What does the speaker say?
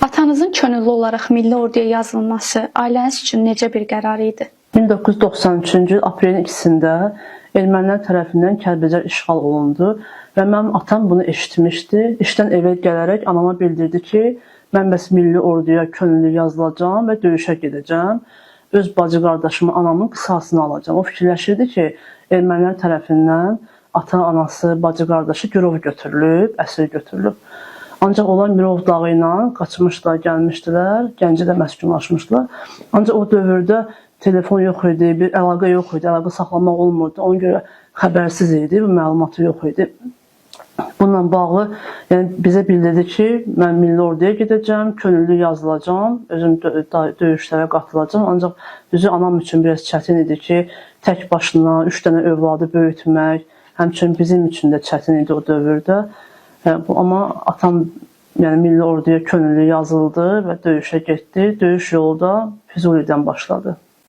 Atanızın könüllü olaraq milli orduya yazılması ailəniz üçün necə bir qərar idi? 1993-cü il aprelin 2-sində ermənilər tərəfindən Kəlbəcər işğal olundu və mənim atam bunu eşitmişdi. İşdən evə gələrək anama bildirdi ki, mən bəs milli orduya könüllü yazılacağam və döyüşə gedəcəm. Öz bacı qardaşımı, anamın qisasını alacağım. O fikirləşirdi ki, ermənilər tərəfindən ata, anası, bacı qardaşı girov götürülüb, əsir götürülüb. Ancaq onlar Mirov dağı ilə qaçmışlar, gəlmişdilər, Gəncədə məskunlaşmışdılar. Ancaq o dövrdə telefon yox idi, bir əlaqə yox idi, əlaqə saxlamaq olmurdu. Ona görə xəbərsiz idi, bu məlumatı yox idi. Bununla bağlı bizə bildirdi ki, mən milli orduya gedəcəm, könüllü yazılacağam, özüm döyüşlərə qatılacağam. Ancaq düzü anam üçün biraz çətin idi ki, tək başına 3 dənə övladı böyütmək, həmçinin bizim üçün də çətin idi o dövrdə. Amma atam milli orduya könüllü yazıldı və döyüşə getdi. Döyüş yolu da Füzulidən başladı.